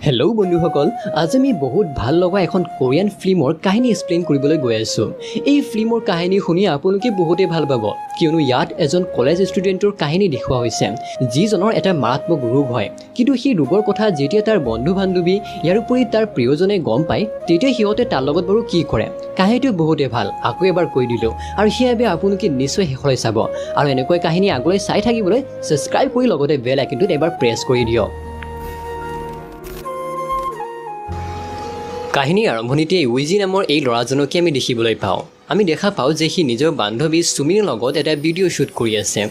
Hello' বন্ধুসকল, আজি আমি বহুত ভাল লগা এখন কোৰিয়ান ফিল্মৰ কাহিনী এক্সপ্লেইন কৰিবলৈ গৈ আছোঁ। এই ফিল্মৰ কাহিনী শুনি আপোনালোকে বহুতেই ভাল পাব, কিয়নো ইয়াত এজন কলেজ ষ্টুডেণ্টৰ কাহিনী দেখুওৱা হৈছে, যিজনৰ এটা মাৰাত্মক ৰোগ হয়। কিন্তু সেই ৰোগৰ কথা যেতিয়া তাৰ বন্ধু বান্ধৱী ইয়াৰ উপৰি তাৰ প্ৰিয়জনে গম পায়, তেতিয়া সিহঁতে তাৰ লগত বাৰু কি কৰে। কাহিনীটো বহুতেই ভাল, আকৌ এবাৰ কৈ দিলোঁ, আৰু সেইবাবে আপোনালোকে নিশ্চয় শেষলৈ চাব। আৰু এনেকৈ কাহিনী আগলৈ চাই থাকিবলৈ ছাবস্ক্ৰাইব কৰি লগতে বেল আইকনটোত এবাৰ প্ৰেছ কৰি দিয়ক। কাহিনীৰ আৰম্ভণিতে উইজি নামৰ এই ল'ৰাজনকে আমি দেখিবলৈ পাওঁ। আমি দেখা পাওঁ যে সি নিজৰ বান্ধৱী সুমিনৰ লগত এটা ভিডিঅ' শ্বুট কৰি আছে।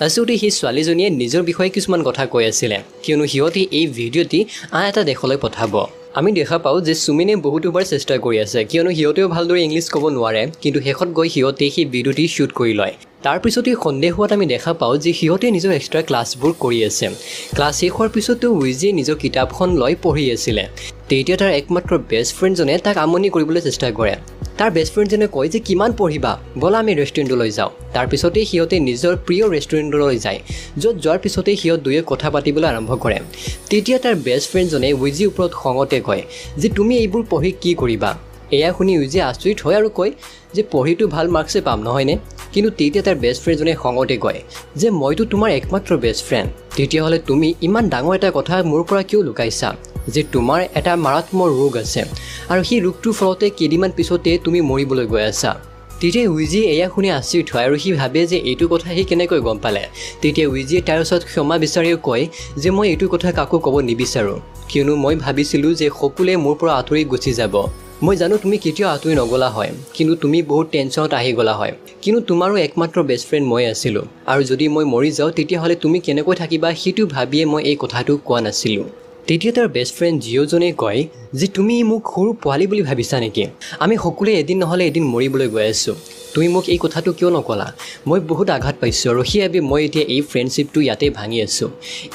আচলতে সেই ছোৱালীজনীয়ে নিজৰ বিষয়ে কিছুমান কথা কৈ আছিলে, কিয়নো সিহঁতে এই ভিডিঅ'টি আন এটা দেশলৈ পঠাব। আমি দেখা পাওঁ যে সুমিনে বহুতোবাৰ চেষ্টা কৰি আছে, কিয়নো সিহঁতেও ভালদৰে ইংলিছ ক'ব নোৱাৰে, কিন্তু শেষত গৈ সিহঁতে সেই ভিডিঅ'টি শ্বুট কৰি লয়। তাৰপিছতে সন্দেহ হোৱাত আমি দেখা পাওঁ যে সিহঁতে নিজৰ এক্সট্ৰা ক্লাছবোৰ কৰি আছে। ক্লাছ শেষ হোৱাৰ পিছতো উইজিয়ে নিজৰ কিতাপখন লৈ পঢ়ি আছিলে। তেতিয়া তাৰ একমাত্ৰ বেষ্ট ফ্ৰেণ্ডজনে তাক আমনি কৰিবলৈ চেষ্টা কৰে। তাৰ বেষ্ট ফ্ৰেণ্ডজনে কয় যে কিমান পঢ়িবা, ব'লা আমি ৰেষ্টুৰেণ্টলৈ যাওঁ। তাৰপিছতেই সিহঁতে নিজৰ প্ৰিয় ৰেষ্টুৰেণ্টলৈ যায়, য'ত যোৱাৰ পিছতেই সিহঁত দুয়ে কথা পাতিবলৈ আৰম্ভ কৰে। তেতিয়া তাৰ বেষ্ট ফ্ৰেণ্ডজনে উইজিৰ ওপৰত খঙতে কয় যে তুমি এইবোৰ পঢ়ি কি কৰিবা। এয়া শুনি উইজি আচৰিত হয় আৰু কয় যে পঢ়িটো ভাল মাৰ্কছে পাম নহয়নে। কিন্তু তেতিয়া তাৰ বেষ্ট ফ্ৰেণ্ডজনে খঙতে কয় যে মইতো তোমাৰ একমাত্ৰ বেষ্ট ফ্ৰেণ্ড, তেতিয়াহ'লে তুমি ইমান ডাঙৰ এটা কথা মোৰ পৰা কিয় লুকাইছা যে তোমাৰ এটা মাৰাত্মক ৰোগ আছে, আৰু সেই ৰোগটোৰ ফলতে কেইদিনমান পিছতে তুমি মৰিবলৈ গৈ আছা। তেতিয়া উইজিয়ে এয়া শুনি আচৰিত হয় আৰু সি ভাবে যে এইটো কথা সি কেনেকৈ গম পালে। তেতিয়া উইজিয়ে তাৰ ওচৰত ক্ষমা বিচাৰিও কয় যে মই এইটো কথা কাকো ক'ব নিবিচাৰোঁ, কিয়নো মই ভাবিছিলোঁ যে সকলোৱে মোৰ পৰা আঁতৰি গুচি যাব। মই জানো তুমি কেতিয়াও আঁতৰি নগ'লা হয়, কিন্তু তুমি বহুত টেনশ্যনত আহি গ'লা হয়, কিন্তু তোমাৰো একমাত্ৰ বেষ্ট ফ্ৰেণ্ড মই আছিলোঁ, আৰু যদি মই মৰি যাওঁ তেতিয়াহ'লে তুমি কেনেকৈ থাকিবা সেইটো ভাবিয়ে মই এই কথাটো কোৱা নাছিলোঁ। তেতিয়া তাৰ বেষ্ট ফ্ৰেণ্ড জিঅ'জনে কয় যে তুমি মোক সৰু পোৱালি বুলি ভাবিছা নেকি? আমি সকলোৱে এদিন নহ'লে এদিন মৰিবলৈ গৈ আছোঁ, তুমি মোক এই কথাটো কিয় নক'লা? মই বহুত আঘাত পাইছোঁ, আৰু সেইবাবে মই এতিয়া এই ফ্ৰেণ্ডশ্বিপটো ইয়াতে ভাঙি আছোঁ।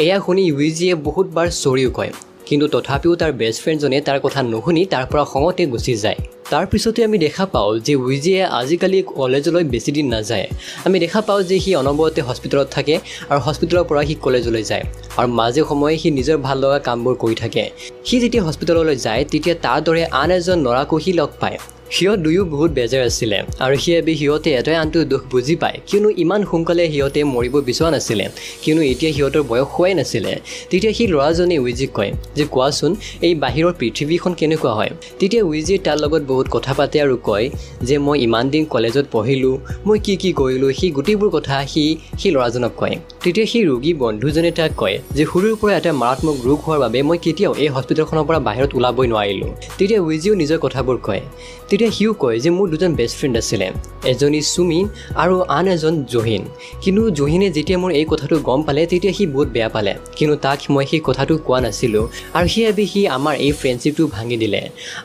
এয়া শুনি উইজিয়ে বহুতবাৰ চৰিও কয়, কিন্তু তথাপিও তাৰ বেষ্ট ফ্ৰেণ্ডজনে তাৰ কথা নুশুনি তাৰ পৰা খঙতে গুচি যায়। তাৰপিছতে আমি দেখা পাওঁ যে উইজিয়ে আজিকালি কলেজলৈ বেছি দিন নাযায়। আমি দেখা পাওঁ যে সি অনবৰতে হস্পিটেলত থাকে, আৰু হস্পিটেলৰ পৰা সি কলেজলৈ যায়, আৰু মাজে সময়ে সি নিজৰ ভাল লগা কামবোৰ কৰি থাকে। সি যেতিয়া হস্পিটেললৈ যায় তেতিয়া তাৰ দৰে আন এজন ল'ৰাকো সি লগ পায়। সিহঁত দুয়ো বহুত বেজাৰ আছিলে, আৰু সেইবাবে সিহঁতে এটাই আনটোৰ দুখ বুজি পায়, কিয়নো ইমান সোনকালে সিহঁতে মৰিব বিচৰা নাছিলে, কিয়নো এতিয়া সিহঁতৰ বয়স হোৱাই নাছিলে। তেতিয়া সেই ল'ৰাজনে উইজিক কয় যে কোৱাচোন এই বাহিৰৰ পৃথিৱীখন কেনেকুৱা হয়। তেতিয়া উইজিয়ে তাৰ লগত বহুত কথা পাতে আৰু কয় যে মই ইমান দিন কলেজত পঢ়িলোঁ, মই কি কি কৰিলোঁ, সেই গোটেইবোৰ কথা সেই ল'ৰাজনক কয়। তেতিয়া সেই ৰোগী বন্ধুজনে তাক কয় যে সৰুৰ পৰা এটা মাৰাত্মক ৰোগ হোৱাৰ বাবে মই কেতিয়াও এই হস্পিটেলখনৰ পৰা বাহিৰত ওলাবই নোৱাৰিলোঁ। তেতিয়া উইজিও নিজৰ কথাবোৰ কয়। তেতিয়া সিও কয় যে মোৰ দুজন বেষ্ট ফ্ৰেণ্ড আছিলে, এজনী সুমি আৰু আন এজন জহিন। কিন্তু জহিনে যেতিয়া মোৰ এই কথাটো গম পালে তেতিয়া সি বহুত বেয়া পালে, কিন্তু তাক মই সেই কথাটো কোৱা নাছিলোঁ, আৰু সেইবাবে সি আমাৰ এই ফ্ৰেণ্ডশ্বিপটো ভাঙি দিলে।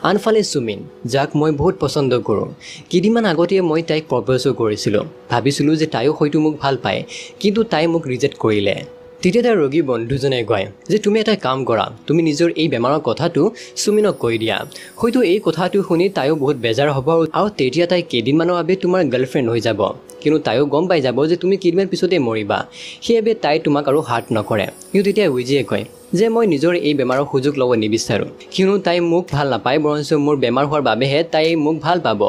আনফালে সুমিন, যাক মই বহুত পচন্দ কৰোঁ, কেইদিনমান আগতে মই তাইক প্ৰপ'জো কৰিছিলোঁ, ভাবিছিলোঁ যে তাইও হয়তো মোক ভাল পায়, কিন্তু তাই মোক ৰিজেক্ট কৰিলে। তেতিয়া তাৰ ৰোগী বন্ধুজনে কয় যে তুমি এটা কাম কৰা, তুমি নিজৰ এই বেমাৰৰ কথাটো সুমিনক কৈ দিয়া, হয়তো এই কথাটো শুনি তাইও বহুত বেজাৰ হ'ব, আৰু তেতিয়া তাই কেইদিনমানৰ বাবে তোমাৰ গাৰ্লফ্ৰেণ্ড হৈ যাব, কিন্তু তাইও গম পাই যাব যে তুমি কেইদিনমান পিছতে মৰিবা, সেইবাবে তাই তোমাক আৰু হাৰ্ট নকৰে। কিন্তু তেতিয়া উইজিয়ে কয় যে মই নিজৰ এই বেমাৰৰ সুযোগ ল'ব নিবিচাৰোঁ, কিয়নো তাই মোক ভাল নাপায়, বৰঞ্চ মোৰ বেমাৰ হোৱাৰ বাবেহে তাই মোক ভাল পাব,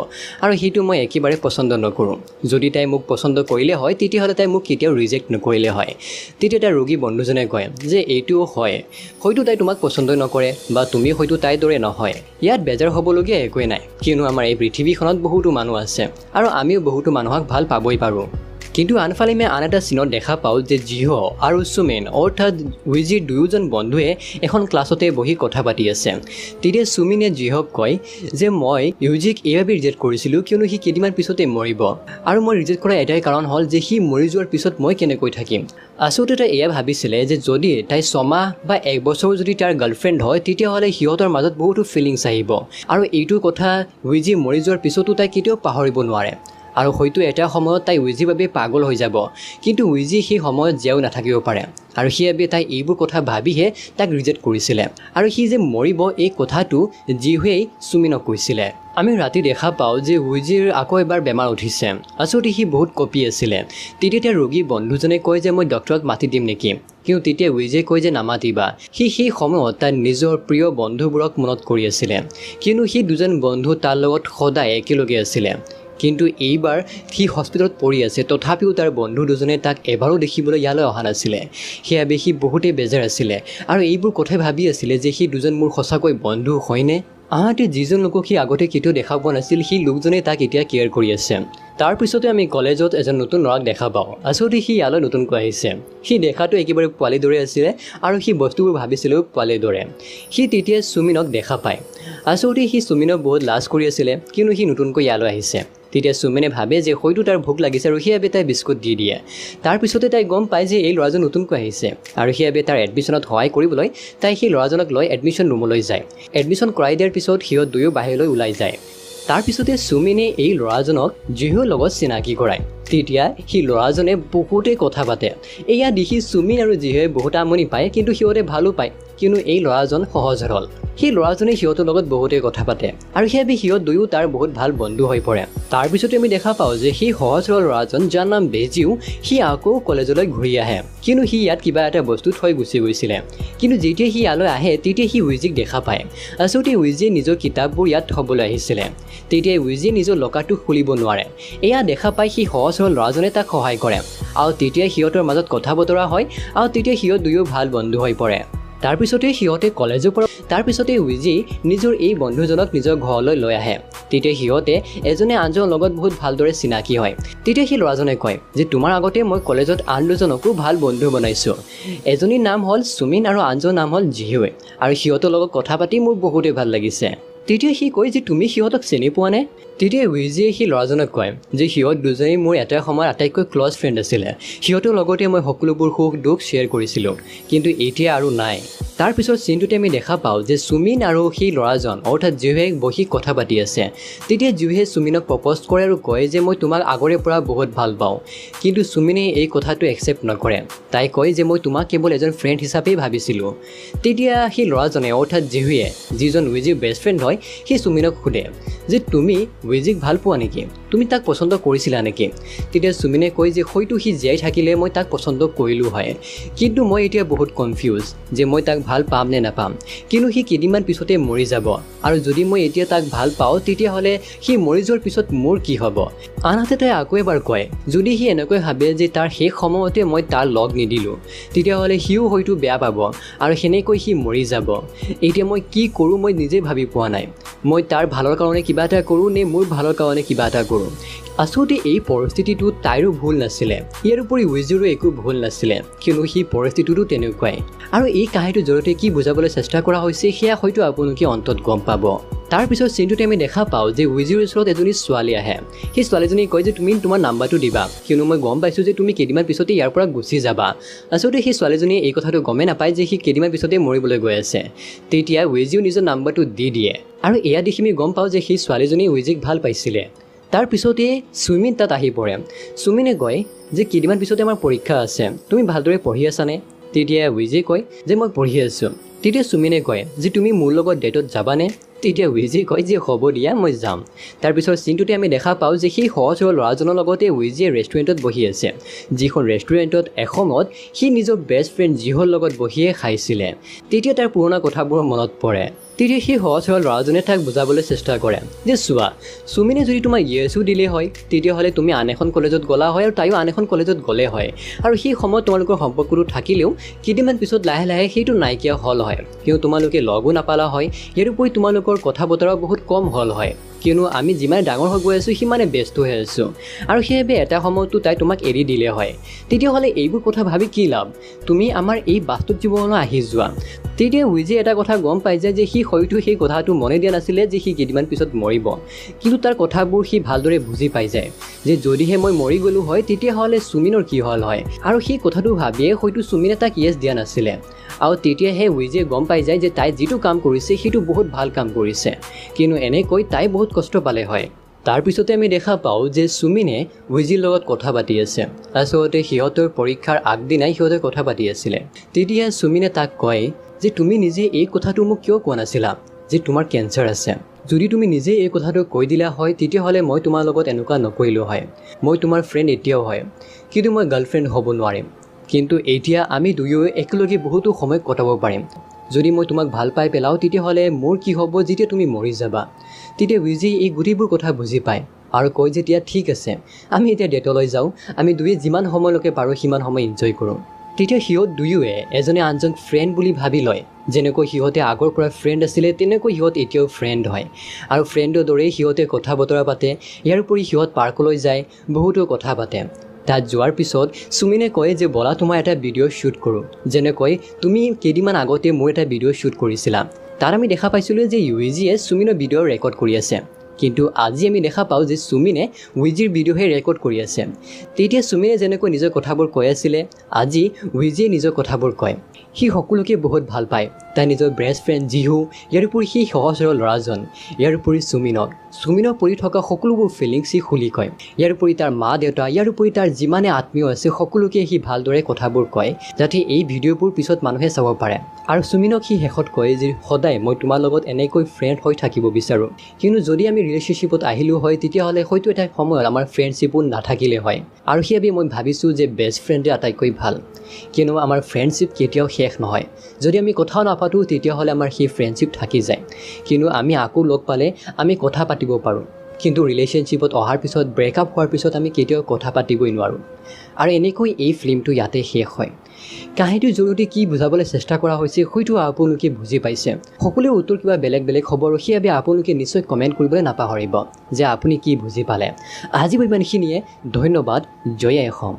আৰু সেইটো মই একেবাৰে পচন্দ নকৰোঁ। যদি তাই মোক পচন্দ কৰিলে হয় তেতিয়াহ'লে তাই মোক কেতিয়াও ৰিজেক্ট নকৰিলে হয়। তেতিয়া তাৰ ৰোগী বন্ধুজনে কয় যে এইটোও হয়, হয়তো তাই তোমাক পচন্দই নকৰে, বা তুমি হয়তো তাইৰ দৰে নহয়। ইয়াত বেজাৰ হ'বলগীয়া একোৱেই নাই, কিয়নো আমাৰ এই পৃথিৱীখনত বহুতো মানুহ আছে, আৰু আমিও বহুতো মানুহক ভাল পাবই পাৰোঁ। কিন্তু আনফালে আমি আন এটা চিনত দেখা পাওঁ যে জিহ আৰু সুমিন অৰ্থাৎ উইজিৰ দুয়োজন বন্ধুৱে এখন ক্লাছতে বহি কথা পাতি আছে। তেতিয়া সুমিনে জিহক কয় যে মই ইউজিক এইবাবে ৰিজেক্ট কৰিছিলোঁ কিয়নো সি কেইদিনমান পিছতে মৰিব, আৰু মই ৰিজেক্ট কৰা এটাই কাৰণ হ'ল যে সি মৰি যোৱাৰ পিছত মই কেনেকৈ থাকিম। আচলতে তাই এয়া ভাবিছিলে যে যদি তাই 6 মাহ বা 1 বছৰ যদি তাৰ গাৰ্লফ্ৰেণ্ড হয় তেতিয়াহ'লে সিহঁতৰ মাজত বহুতো ফিলিংছ আহিব, আৰু এইটো কথা উইজি মৰি যোৱাৰ পিছতো তাই কেতিয়াও পাহৰিব নোৱাৰে, আৰু হয়তো এটা সময়ত তাই উইজিৰ বাবে পাগল হৈ যাব, কিন্তু উইজি সেই সময়ত জীয়াও নাথাকিব পাৰে, আৰু সেইবাবে তাই এইবোৰ কথা ভাবিহে তাক ৰিজেক্ট কৰিছিলে। আৰু সি যে মৰিব এই কথাটো জিহুৱেই সুমিনক কৈছিলে। আমি ৰাতি দেখা পাওঁ যে উইজিৰ আকৌ এবাৰ বেমাৰ উঠিছে। আচলতে সি বহুত কঁপি আছিলে। তেতিয়া ৰোগী বন্ধুজনে কয় যে মই ডক্টৰক মাতি দিম নেকি, কিন্তু তেতিয়া উইজে কয় যে নামাতিবা। সি সেই সময়ত তাৰ নিজৰ প্ৰিয় বন্ধুবোৰক মনত কৰি আছিলে, কিয়নো সি দুজন বন্ধু তাৰ লগত সদায় একেলগে আছিলে। কিন্তু এইবাৰ সি হস্পিটেলত পৰি আছে, তথাপিও তাৰ বন্ধু দুজনে তাক এবাৰো দেখিবলৈ ইয়ালৈ অহা নাছিলে। সেইবাবে সি বহুতেই বেজাৰ আছিলে আৰু এইবোৰ কথাই ভাবি আছিলে যে সি দুজন মোৰ সঁচাকৈ বন্ধু হয়নে। আনহাতে যিজন লোকক সি আগতে কেতিয়াও দেখা পোৱা নাছিল, সেই লোকজনে তাক এতিয়া কেয়াৰ কৰি আছে। তাৰপিছতে আমি কলেজত এজন নতুন ল'ৰাক দেখা পাওঁ। আচলতে সি ইয়ালৈ নতুনকৈ আহিছে। সি দেখাটো একেবাৰে পোৱালিৰ দৰে আছিলে আৰু সি বস্তুবোৰ ভাবিছিলেও পোৱালিৰ দৰে। সি তেতিয়া সুমিনক দেখা পায়। আচলতে সি সুমিনক বহুত লাজ কৰি আছিলে, কিন্তু সি নতুনকৈ ইয়ালৈ আহিছে। তেতিয়া সুমিনে ভাবে যে হয়তো তাৰ ভোক লাগিছে আৰু সেইবাবে তাই বিস্কুট দি দিয়ে। তাৰপিছতে তাই গম পায় যে এই ল'ৰাজন নতুনকৈ আহিছে আৰু সেইবাবে তাৰ এডমিশ্যনত সহায় কৰিবলৈ তাই সেই ল'ৰাজনক লৈ এডমিশ্যন ৰুমলৈ যায়। এডমিশ্যন কৰাই দিয়াৰ পিছত সিহঁত দুয়ো বাহিৰলৈ ওলাই যায়। তাৰপিছতে সুমিনে এই ল'ৰাজনক জিহুৰ লগত চিনাকি কৰায়। তেতিয়া সেই ল'ৰাজনে বহুতেই কথা পাতে। এয়া দেখি সুমিন আৰু জিহুৱে বহুত আমনি পায়, কিন্তু সিহঁতে ভালো পায়, কিয়নো এই ল'ৰাজন সহজ সৰল। সেই ল'ৰাজনে সিহঁতৰ লগত বহুতেই কথা পাতে আৰু সেইবাবে সিহঁত দুয়ো তাৰ বহুত ভাল বন্ধু হৈ পৰে। তাৰপিছতে আমি দেখা পাওঁ যে সেই সহজ সৰল ল'ৰাজন, যাৰ নাম বেজিও, সি আকৌ কলেজলৈ ঘূৰি আহে, কিন্তু সি ইয়াত কিবা এটা বস্তু থৈ গুচি গৈছিলে। কিন্তু যেতিয়া সি ইয়ালৈ আহে তেতিয়া সি উইজিক দেখা পায়। আচলতে উইজিয়ে নিজৰ কিতাপবোৰ ইয়াত থ'বলৈ আহিছিলে। তেতিয়া উইজিয়ে নিজৰ লকাৰটো খুলিব নোৱাৰে। এয়া দেখা পাই সি সহজ সৰল ল'ৰাজনে তাক সহায় কৰে আৰু তেতিয়া সিহঁতৰ মাজত কথা বতৰা হয় আৰু তেতিয়া সিহঁত দুয়ো ভাল বন্ধু হৈ পৰে। তাৰপিছতে সিহঁতে কলেজৰ পৰা তাৰপিছতে উইজি নিজৰ এই বন্ধুজনক নিজৰ ঘৰলৈ লৈ আহে। তেতিয়া সিহঁতে এজনে আনজনৰ লগত বহুত ভালদৰে চিনাকি হয়। তেতিয়া সেই ল'ৰাজনে কয় যে তোমাৰ আগতে মই কলেজত আন দুজনকো ভাল বন্ধু বনাইছোঁ। এজনীৰ নাম হ'ল সুমিন আৰু আনজনৰ নাম হ'ল জিহুৱে, আৰু সিহঁতৰ লগত কথা পাতি মোৰ বহুতেই ভাল লাগিছে। তেতিয়া সি কয় যে তুমি সিহঁতক চিনি পোৱা নে? তেতিয়া উইজিয়ে সেই ল'ৰাজনক কয় যে সিহঁত দুজনেই মোৰ এটা সময়ত আটাইতকৈ ক্ল'জ ফ্ৰেণ্ড আছিলে। সিহঁতৰ লগতে মই সকলোবোৰ সুখ দুখ শ্বেয়াৰ কৰিছিলোঁ, কিন্তু এতিয়া আৰু নাই। তাৰপিছত চিনটোতে আমি দেখা পাওঁ যে সুমিন আৰু সেই ল'ৰাজন অৰ্থাৎ জিহুৱে বহি কথা পাতি আছে। তেতিয়া জিহুৱে সুমিনক প্ৰপ'জ কৰে আৰু কয় যে মই তোমাক আগৰে পৰা বহুত ভাল পাওঁ। কিন্তু সুমিনে এই কথাটো একচেপ্ট নকৰে। তাই কয় যে মই তোমাক কেৱল এজন ফ্ৰেণ্ড হিচাপেই ভাবিছিলোঁ। তেতিয়া সেই ল'ৰাজনে অৰ্থাৎ জিহুৱে, যিজন উইজিৰ বেষ্ট ফ্ৰেণ্ড হয়, সেই সুমিনক সোধে যে তুমি উইজিক ভাল পোৱা নেকি, তুমি তাক পচন্দ কৰিছিলা নেকি? তেতিয়া সুমিনে কয় যে হয়তো সি জীয়াই থাকিলে মই তাক পচন্দ কৰিলোঁ হয়, কিন্তু মই এতিয়া বহুত কনফিউজ যে মই তাক ভাল পাম নে নাপাম, কিন্তু সি কেইদিনমান পিছতে মৰি যাব, আৰু যদি মই এতিয়া তাক ভাল পাওঁ তেতিয়াহ'লে সি মৰি যোৱাৰ পিছত মোৰ কি হ'ব? আনহাতে তাই আকৌ এবাৰ কয় যদি সি এনেকৈ ভাবে যে তাৰ শেষ সময়তে মই তাৰ লগ নিদিলোঁ, তেতিয়াহ'লে সিও হয়তো বেয়া পাব আৰু সেনেকৈ সি মৰি যাব। এতিয়া মই কি কৰোঁ মই নিজে ভাবি পোৱা নাই। মই তাৰ ভালৰ কাৰণে কিবা এটা কৰোঁ নে মোৰ ভালৰ কাৰণে কিবা এটা কৰোঁ? আচলতে এই পৰিস্থিতিটো তাইৰো ভুল নাছিলে, ইয়াৰ উপৰি উইজিৰো একো ভুল নাছিলে, কিয়নো সেই পৰিস্থিতিটো তেনেকুৱাই। আৰু এই কাহিনীটোৰ জৰিয়তে কি বুজাবলৈ চেষ্টা কৰা হৈছে সেয়া হয়তো আপোনালোকে অন্তত গম পাব। তাৰপিছত চিনটোতে আমি দেখা পাওঁ যে উইজিৰ ওচৰত এজনী ছোৱালী আহে। সেই ছোৱালীজনী কয় যে তুমি তোমাৰ নাম্বাৰটো দিবা, কিয়নো মই গম পাইছোঁ যে তুমি কেইদিনমান পিছতে ইয়াৰ পৰা গুচি যাবা। আচলতে সেই ছোৱালীজনীয়ে এই কথাটো গমেই নাপায় যে সি কেইদিনমান পিছতে মৰিবলৈ গৈ আছে। তেতিয়া উইজিও নিজৰ নাম্বাৰটো দি দিয়ে, আৰু এয়া দেখি আমি গম পাওঁ যে সেই ছোৱালীজনী উইজিক ভাল পাইছিলে। তাৰপিছতে সুমিন তাত আহি পৰে। সুমিনে কয় যে কেইদিনমান পিছতে আমাৰ পৰীক্ষা আছে, তুমি ভালদৰে পঢ়ি আছানে? তেতিয়া উইজিয়ে কয় যে মই পঢ়ি আছোঁ। তেতিয়া সুমিনে কয় যে তুমি মোৰ লগত ডেটত যাবানে? তেতিয়া উইজিয়ে কয় যে হ'ব দিয়া মই যাম। তাৰপিছত চিনটোতে আমি দেখা পাওঁ যে সেই সহজ সৰল ল'ৰাজনৰ লগতে উইজিয়ে ৰেষ্টুৰেণ্টত বহি আছে, যিখন ৰেষ্টুৰেণ্টত এসময়ত সি নিজৰ বেষ্ট ফ্ৰেণ্ড জিহুৰ লগত বহিয়ে খাইছিলে। তেতিয়া তাৰ পুৰণা কথাবোৰ মনত পৰে। তেতিয়া সেই সহজ সৰল ল'ৰাজনে তাক বুজাবলৈ চেষ্টা কৰে যে চোৱা, সুমিনে যদি তোমাক ইয়েছো দিলে হয় তেতিয়াহ'লে তুমি আন এখন কলেজত গ'লা হয় আৰু তাইও আন এখন কলেজত গ'লে হয়, আৰু সেই সময়ত তোমালোকৰ সম্পৰ্কটো থাকিলেও কেইদিনমান পিছত লাহে লাহে সেইটো নাইকিয়া হ'ল হয়, কিয়নো তোমালোকে লগো নাপালা হয়। ইয়াৰ উপৰি তোমালোকৰ কথা বতৰা বহুত কম হ'ল হয়, কিয়নো আমি যিমানে ডাঙৰ হৈ গৈ আছোঁ সিমানে ব্যস্ত হৈ আছোঁ, আৰু সেইবাবে এটা সময়তো তাই তোমাক এৰি দিলে হয়। তেতিয়াহ'লে এইবোৰ কথা ভাবি কি লাভ? তুমি আমাৰ এই বাস্তৱ জীৱনলৈ আহি যোৱা। তেতিয়া উইজিয়ে এটা কথা গম পাই যায় যে সি হয়তো সেই কথাটো মনে দিয়া নাছিলে যে সি কেইদিনমান পিছত মৰিব, কিন্তু তাৰ কথাবোৰ সি ভালদৰে বুজি পাই যায় যে যদিহে মই মৰি গ'লোঁ হয় তেতিয়াহ'লে সুমিনৰ কি হ'ল হয়, আৰু সেই কথাটো ভাবিয়ে হয়তো সুমিনে তাক ইয়েছ দিয়া নাছিলে। আৰু তেতিয়াহে উইজিয়ে গম পাই যায় যে তাই যিটো কাম কৰিছে সেইটো বহুত ভাল কাম কৰিছে, কিন্তু এনেকৈ তাই বহুত কষ্ট পালে হয়। তাৰপিছতে আমি দেখা পাওঁ যে সুমিনে উইজিৰ লগত কথা পাতি আছে। আচলতে সিহঁতৰ পৰীক্ষাৰ আগদিনাই সিহঁতে কথা পাতি আছিলে। তেতিয়া সুমিনে তাক কয় যে তুমি নিজে এই কথাটো মোক কিয় কোৱা নাছিলা যে তোমাৰ কেঞ্চাৰ আছে? যদি তুমি নিজে এই কথাটো কৈ দিলা হয় তেতিয়াহ'লে মই তোমাৰ লগত এনেকুৱা নকৰিলোঁ হয়, মই তোমাৰ ফ্ৰেণ্ড এতিয়াও হয়, কিন্তু মই গাৰ্লফ্ৰেণ্ড হ'ব নোৱাৰিম। কিন্তু এতিয়া আমি দুয়োৱে একেলগে বহুতো সময় কটাব পাৰিম। যদি মই তোমাক ভাল পাই পেলাওঁ তেতিয়াহ'লে মোৰ কি হ'ব যেতিয়া তুমি মৰি যাবা। তেতিয়া উইজি এই গোটেইবোৰ কথা বুজি পায় আৰু কয় যে এতিয়া ঠিক আছে, আমি এতিয়া ডেটলৈ যাওঁ, আমি দুয়ে যিমান সময়লৈকে পাৰোঁ সিমান সময় এনজয় কৰোঁ। তেতিয়া সিহঁত দুয়োৱে এজনে আনজন ফ্ৰেণ্ড বুলি ভাবি লয়। যেনেকৈ সিহঁতে আগৰ পৰা ফ্ৰেণ্ড আছিলে তেনেকৈ সিহঁত এতিয়াও ফ্ৰেণ্ড হয় আৰু ফ্ৰেণ্ডৰ দৰেই সিহঁতে কথা বতৰা পাতে। ইয়াৰ উপৰি সিহঁত পাৰ্কলৈ যায়, বহুতো কথা পাতে। তাত যোৱাৰ পিছত সুমিনে কয় যে ব'লা তোমাৰ এটা ভিডিঅ' শ্বুট কৰোঁ, যেনেকৈ তুমি কেইদিনমান আগতে মোৰ এটা ভিডিঅ' শ্বুট কৰিছিলা। তাত আমি দেখা পাইছিলোঁ যে উইজিয়ে সুমিনৰ ভিডিঅ' ৰেকৰ্ড কৰি আছে, কিন্তু আজি আমি দেখা পাওঁ যে সুমিনে উইজিৰ ভিডিঅ'হে ৰেকৰ্ড কৰি আছে। তেতিয়া সুমিনে যেনেকৈ নিজৰ কথাবোৰ কৈ আছিলে, আজি উইজিয়ে নিজৰ কথাবোৰ কয়। সি সকলোকে বহুত ভাল পায়, তাই নিজৰ বেষ্ট ফ্ৰেণ্ড জিহু, ইয়াৰ উপৰি সেই সহজ সৰল ল'ৰাজন, ইয়াৰ উপৰি সুমিনক পৰি থকা সকলোবোৰ ফিলিংছ সি খুলি কয়। ইয়াৰ উপৰি তাৰ মা দেউতা, ইয়াৰ উপৰি তাৰ যিমানে আত্মীয় আছে সকলোকে সি ভালদৰে কথাবোৰ কয়, যাতে এই ভিডিঅ'বোৰ পিছত মানুহে চাব পাৰে। আৰু সুমিনক সি শেষত কয় যে সদায় মই তোমাৰ লগত এনেকৈ ফ্ৰেণ্ড হৈ থাকিব বিচাৰোঁ, কিন্তু যদি আমি ৰিলেশ্যনশ্বিপত আহিলোঁ হয় তেতিয়াহ'লে হয়তো এটা সময়ত আমাৰ ফ্ৰেণ্ডশ্বিপো নাথাকিলে হয়। আৰু সেইবাবে মই ভাবিছোঁ যে বেষ্ট ফ্ৰেণ্ডে আটাইতকৈ ভাল, কিয়নো আমাৰ ফ্ৰেণ্ডশ্বিপ কেতিয়াও শেষ নহয়। যদি আমি কথাও নাপাতোঁ তেতিয়াহ'লে আমাৰ সেই ফ্ৰেণ্ডশ্বিপ থাকি যায়, কিন্তু আমি আকৌ লগ পালে আমি কথা পাতিব পাৰোঁ। কিন্তু ৰিলেশ্যনশ্বিপত অহাৰ পিছত, ব্ৰেকআপ হোৱাৰ পিছত আমি কেতিয়াও কথা পাতিবই নোৱাৰোঁ। আৰু এনেকৈ এই ফিল্মটো ইয়াতে শেষ হয়। কাহিনীটোৰ জৰিয়তে কি বুজাবলৈ চেষ্টা কৰা হৈছে হয়তো আপোনালোকে বুজি পাইছে। সকলোৰে উত্তৰ কিবা বেলেগ বেলেগ হ'ব আৰু সেইবাবে আপোনালোকে নিশ্চয় কমেণ্ট কৰিবলৈ নাপাহৰিব যে আপুনি কি বুজি পালে। আজি ইমানখিনিয়ে, ধন্যবাদ। জয় আই অসম।